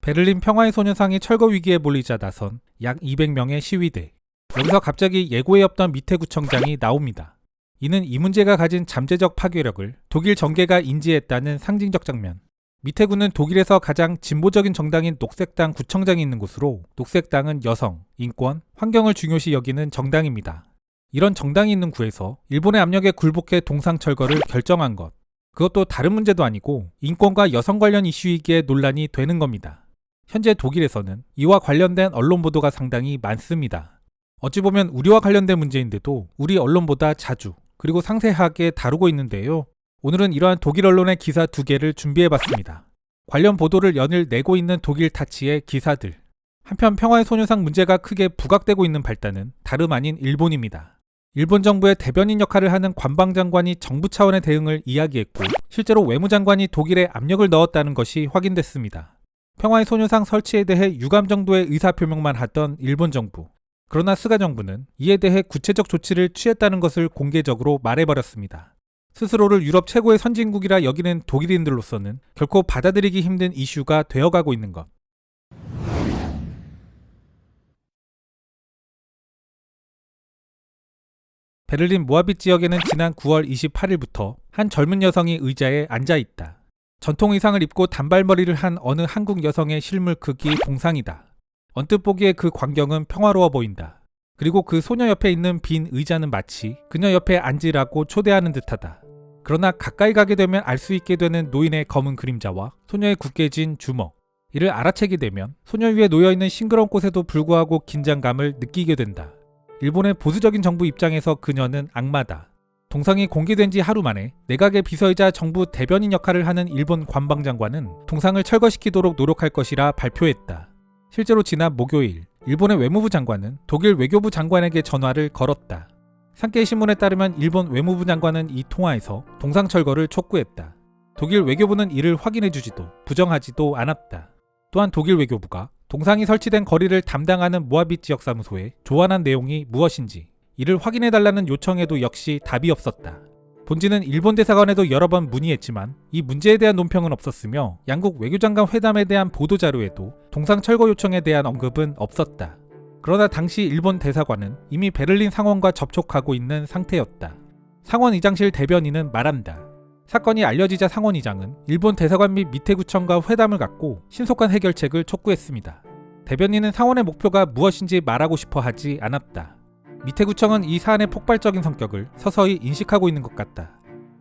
베를린 평화의 소녀상이 철거 위기에 몰리자 나선 약 200명의 시위대. 여기서 갑자기 예고에 없던 미테구청장이 나옵니다. 이는 이 문제가 가진 잠재적 파괴력을 독일 정계가 인지했다는 상징적 장면. 미테구는 독일에서 가장 진보적인 정당인 녹색당 구청장이 있는 곳으로, 녹색당은 여성, 인권, 환경을 중요시 여기는 정당입니다. 이런 정당이 있는 구에서 일본의 압력에 굴복해 동상 철거를 결정한 것. 그것도 다른 문제도 아니고 인권과 여성 관련 이슈이기에 논란이 되는 겁니다. 현재 독일에서는 이와 관련된 언론 보도가 상당히 많습니다. 어찌 보면 우리와 관련된 문제인데도 우리 언론보다 자주 그리고 상세하게 다루고 있는데요. 오늘은 이러한 독일 언론의 기사 2개를 준비해봤습니다. 관련 보도를 연일 내고 있는 독일 타치의 기사들. 한편 평화의 소녀상 문제가 크게 부각되고 있는 발단은 다름 아닌 일본입니다. 일본 정부의 대변인 역할을 하는 관방장관이 정부 차원의 대응을 이야기했고, 실제로 외무장관이 독일에 압력을 넣었다는 것이 확인됐습니다. 평화의 소녀상 설치에 대해 유감 정도의 의사표명만 하던 일본 정부. 그러나 스가 정부는 이에 대해 구체적 조치를 취했다는 것을 공개적으로 말해버렸습니다. 스스로를 유럽 최고의 선진국이라 여기는 독일인들로서는 결코 받아들이기 힘든 이슈가 되어가고 있는 것. 베를린 모아빗 지역에는 지난 9월 28일부터 한 젊은 여성이 의자에 앉아있다. 전통 의상을 입고 단발머리를 한 어느 한국 여성의 실물 크기 동상이다. 언뜻 보기에 그 광경은 평화로워 보인다. 그리고 그 소녀 옆에 있는 빈 의자는 마치 그녀 옆에 앉으라고 초대하는 듯하다. 그러나 가까이 가게 되면 알 수 있게 되는 노인의 검은 그림자와 소녀의 굳게 진 주먹. 이를 알아채게 되면 소녀 위에 놓여있는 싱그러운 꽃에도 불구하고 긴장감을 느끼게 된다. 일본의 보수적인 정부 입장에서 그녀는 악마다. 동상이 공개된 지 하루 만에 내각의 비서이자 정부 대변인 역할을 하는 일본 관방장관은 동상을 철거시키도록 노력할 것이라 발표했다. 실제로 지난 목요일 일본의 외무부 장관은 독일 외교부 장관에게 전화를 걸었다. 산케이 신문에 따르면 일본 외무부 장관은 이 통화에서 동상 철거를 촉구했다. 독일 외교부는 이를 확인해주지도 부정하지도 않았다. 또한 독일 외교부가 동상이 설치된 거리를 담당하는 모아빗 지역 사무소에 조언한 내용이 무엇인지 이를 확인해달라는 요청에도 역시 답이 없었다. 본지는 일본 대사관에도 여러 번 문의했지만 이 문제에 대한 논평은 없었으며 양국 외교장관 회담에 대한 보도자료에도 동상 철거 요청에 대한 언급은 없었다. 그러나 당시 일본 대사관은 이미 베를린 상원과 접촉하고 있는 상태였다. 상원의장실 대변인은 말한다. 사건이 알려지자 상원의장은 일본 대사관 및 미테구청과 회담을 갖고 신속한 해결책을 촉구했습니다. 대변인은 상원의 목표가 무엇인지 말하고 싶어 하지 않았다. 미테구청은 이 사안의 폭발적인 성격을 서서히 인식하고 있는 것 같다.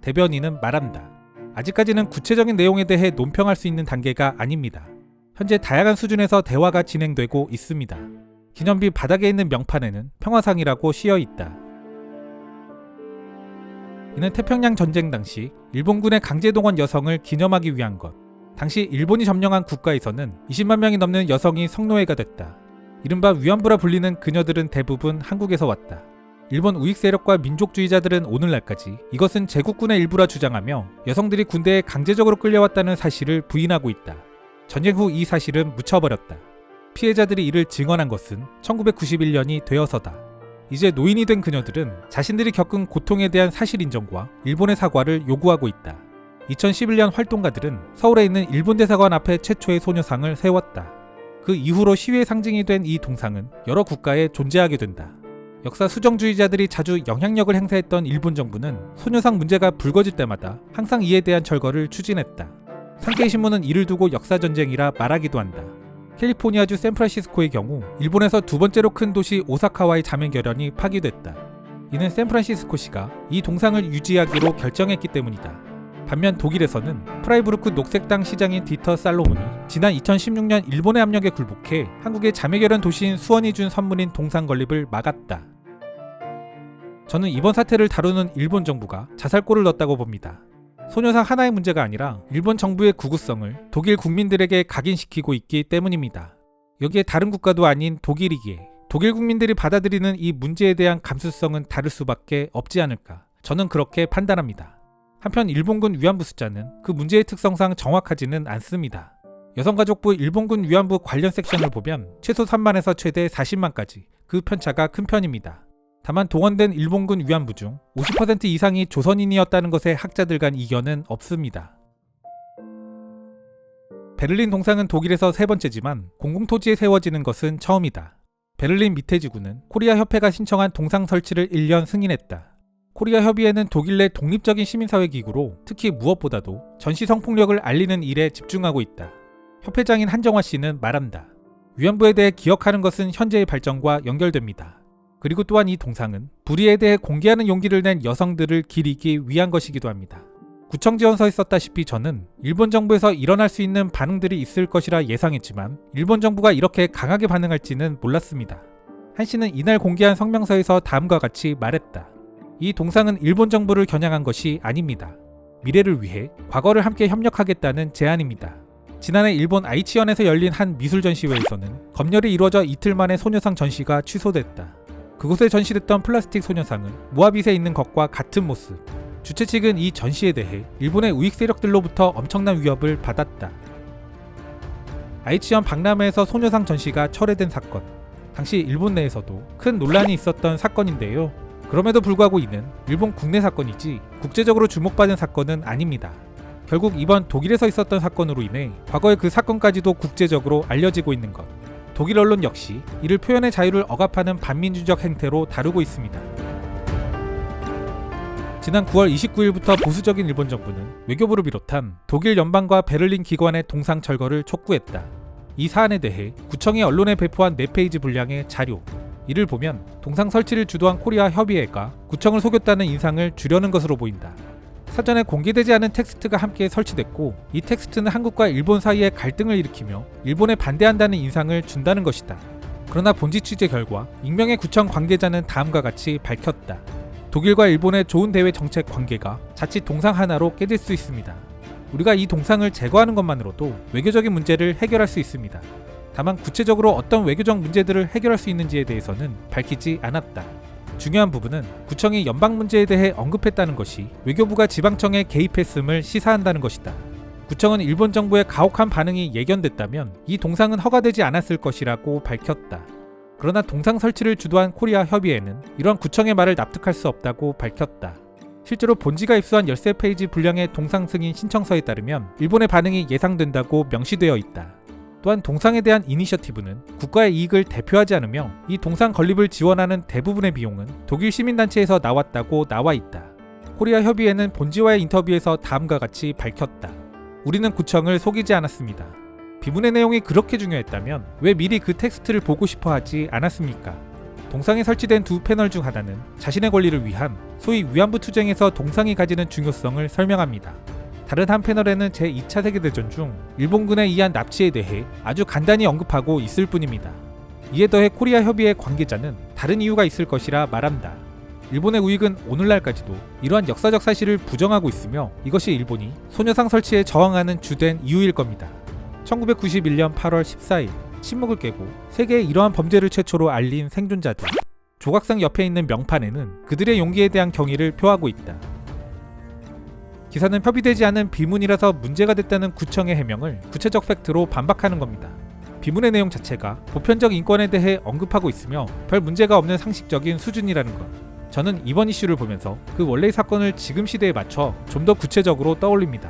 대변인은 말한다. 아직까지는 구체적인 내용에 대해 논평할 수 있는 단계가 아닙니다. 현재 다양한 수준에서 대화가 진행되고 있습니다. 기념비 바닥에 있는 명판에는 평화상이라고 씌어 있다. 이는 태평양 전쟁 당시 일본군의 강제동원 여성을 기념하기 위한 것. 당시 일본이 점령한 국가에서는 20만 명이 넘는 여성이 성노예가 됐다. 이른바 위안부라 불리는 그녀들은 대부분 한국에서 왔다. 일본 우익 세력과 민족주의자들은 오늘날까지 이것은 제국군의 일부라 주장하며 여성들이 군대에 강제적으로 끌려왔다는 사실을 부인하고 있다. 전쟁 후 이 사실은 묻혀버렸다. 피해자들이 이를 증언한 것은 1991년이 되어서다. 이제 노인이 된 그녀들은 자신들이 겪은 고통에 대한 사실 인정과 일본의 사과를 요구하고 있다. 2011년 활동가들은 서울에 있는 일본 대사관 앞에 최초의 소녀상을 세웠다. 그 이후로 시위의 상징이 된 이 동상은 여러 국가에 존재하게 된다. 역사 수정주의자들이 자주 영향력을 행사했던 일본 정부는 소녀상 문제가 불거질 때마다 항상 이에 대한 철거를 추진했다. 산케이 신문은 이를 두고 역사전쟁이라 말하기도 한다. 캘리포니아주 샌프란시스코의 경우 일본에서 두 번째로 큰 도시 오사카와의 자매결연이 파기됐다. 이는 샌프란시스코시가 이 동상을 유지하기로 결정했기 때문이다. 반면 독일에서는 프라이부르크 녹색당 시장인 디터 살로몬이 지난 2016년 일본의 압력에 굴복해 한국의 자매결연 도시인 수원이 준 선물인 동상 건립을 막았다. 저는 이번 사태를 다루는 일본 정부가 자살골을 넣었다고 봅니다. 소녀상 하나의 문제가 아니라 일본 정부의 구구성을 독일 국민들에게 각인시키고 있기 때문입니다. 여기에 다른 국가도 아닌 독일이기에 독일 국민들이 받아들이는 이 문제에 대한 감수성은 다를 수밖에 없지 않을까. 저는 그렇게 판단합니다. 한편 일본군 위안부 숫자는 그 문제의 특성상 정확하지는 않습니다. 여성가족부 일본군 위안부 관련 섹션을 보면 최소 3만에서 최대 40만까지 그 편차가 큰 편입니다. 다만 동원된 일본군 위안부 중 50% 이상이 조선인이었다는 것에 학자들 간 이견은 없습니다. 베를린 동상은 독일에서 세 번째지만 공공토지에 세워지는 것은 처음이다. 베를린 미테지구는 코리아 협회가 신청한 동상 설치를 1년 승인했다. 코리아 협의회는 독일 내 독립적인 시민사회 기구로 특히 무엇보다도 전시 성폭력을 알리는 일에 집중하고 있다. 협회장인 한정화 씨는 말한다. 위안부에 대해 기억하는 것은 현재의 발전과 연결됩니다. 그리고 또한 이 동상은 불의에 대해 공개하는 용기를 낸 여성들을 기리기 위한 것이기도 합니다. 구청 지원서에 썼다시피 저는 일본 정부에서 일어날 수 있는 반응들이 있을 것이라 예상했지만 일본 정부가 이렇게 강하게 반응할지는 몰랐습니다. 한 씨는 이날 공개한 성명서에서 다음과 같이 말했다. 이 동상은 일본 정부를 겨냥한 것이 아닙니다. 미래를 위해 과거를 함께 협력하겠다는 제안입니다. 지난해 일본 아이치현에서 열린 한 미술 전시회에서는 검열이 이루어져 이틀 만에 소녀상 전시가 취소됐다. 그곳에 전시됐던 플라스틱 소녀상은 모아빗에 있는 것과 같은 모습. 주최 측은 이 전시에 대해 일본의 우익 세력들로부터 엄청난 위협을 받았다. 아이치현 박람회에서 소녀상 전시가 철회된 사건. 당시 일본 내에서도 큰 논란이 있었던 사건인데요. 그럼에도 불구하고 이는 일본 국내 사건이지 국제적으로 주목받은 사건은 아닙니다. 결국 이번 독일에서 있었던 사건으로 인해 과거의 그 사건까지도 국제적으로 알려지고 있는 것. 독일 언론 역시 이를 표현의 자유를 억압하는 반민주적 행태로 다루고 있습니다. 지난 9월 29일부터 보수적인 일본 정부는 외교부를 비롯한 독일 연방과 베를린 기관의 동상 철거를 촉구했다. 이 사안에 대해 구청이 언론에 배포한 4페이지 분량의 자료. 이를 보면 동상 설치를 주도한 코리아 협의회가 구청을 속였다는 인상을 주려는 것으로 보인다. 사전에 공개되지 않은 텍스트가 함께 설치됐고 이 텍스트는 한국과 일본 사이의 갈등을 일으키며 일본에 반대한다는 인상을 준다는 것이다. 그러나 본지 취재 결과 익명의 구청 관계자는 다음과 같이 밝혔다. 독일과 일본의 좋은 대외 정책 관계가 자칫 동상 하나로 깨질 수 있습니다. 우리가 이 동상을 제거하는 것만으로도 외교적인 문제를 해결할 수 있습니다. 다만 구체적으로 어떤 외교적 문제들을 해결할 수 있는지에 대해서는 밝히지 않았다. 중요한 부분은 구청이 연방 문제에 대해 언급했다는 것이 외교부가 지방청에 개입했음을 시사한다는 것이다. 구청은 일본 정부의 가혹한 반응이 예견됐다면 이 동상은 허가되지 않았을 것이라고 밝혔다. 그러나 동상 설치를 주도한 코리아 협의회는 이러한 구청의 말을 납득할 수 없다고 밝혔다. 실제로 본지가 입수한 13페이지 분량의 동상 승인 신청서에 따르면 일본의 반응이 예상된다고 명시되어 있다. 또한 동상에 대한 이니셔티브는 국가의 이익을 대표하지 않으며 이 동상 건립을 지원하는 대부분의 비용은 독일 시민단체에서 나왔다고 나와 있다. 코리아 협의회는 본지와의 인터뷰에서 다음과 같이 밝혔다. 우리는 구청을 속이지 않았습니다. 비문의 내용이 그렇게 중요했다면 왜 미리 그 텍스트를 보고 싶어 하지 않았습니까? 동상에 설치된 두 패널 중 하나는 자신의 권리를 위한 소위 위안부 투쟁에서 동상이 가지는 중요성을 설명합니다. 다른 한 패널에는 제2차 세계대전 중 일본군에 의한 납치에 대해 아주 간단히 언급하고 있을 뿐입니다. 이에 더해 코리아 협의회 관계자는 다른 이유가 있을 것이라 말한다. 일본의 우익은 오늘날까지도 이러한 역사적 사실을 부정하고 있으며 이것이 일본이 소녀상 설치에 저항하는 주된 이유일 겁니다. 1991년 8월 14일 침묵을 깨고 세계에 이러한 범죄를 최초로 알린 생존자들. 조각상 옆에 있는 명판에는 그들의 용기에 대한 경의를 표하고 있다. 기사는 협의되지 않은 비문이라서 문제가 됐다는 구청의 해명을 구체적 팩트로 반박하는 겁니다. 비문의 내용 자체가 보편적 인권에 대해 언급하고 있으며 별 문제가 없는 상식적인 수준이라는 것. 저는 이번 이슈를 보면서 그 원래의 사건을 지금 시대에 맞춰 좀 더 구체적으로 떠올립니다.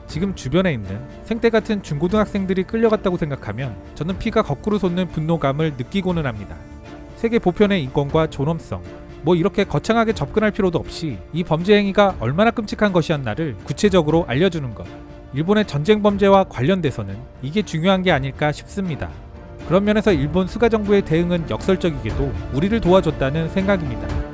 지금 주변에 있는 생떼 같은 중고등학생들이 끌려갔다고 생각하면 저는 피가 거꾸로 솟는 분노감을 느끼고는 합니다. 세계 보편의 인권과 존엄성, 이렇게 거창하게 접근할 필요도 없이 이 범죄 행위가 얼마나 끔찍한 것이었나를 구체적으로 알려주는 것. 일본의 전쟁 범죄와 관련돼서는 이게 중요한 게 아닐까 싶습니다. 그런 면에서 일본 스가 정부의 대응은 역설적이게도 우리를 도와줬다는 생각입니다.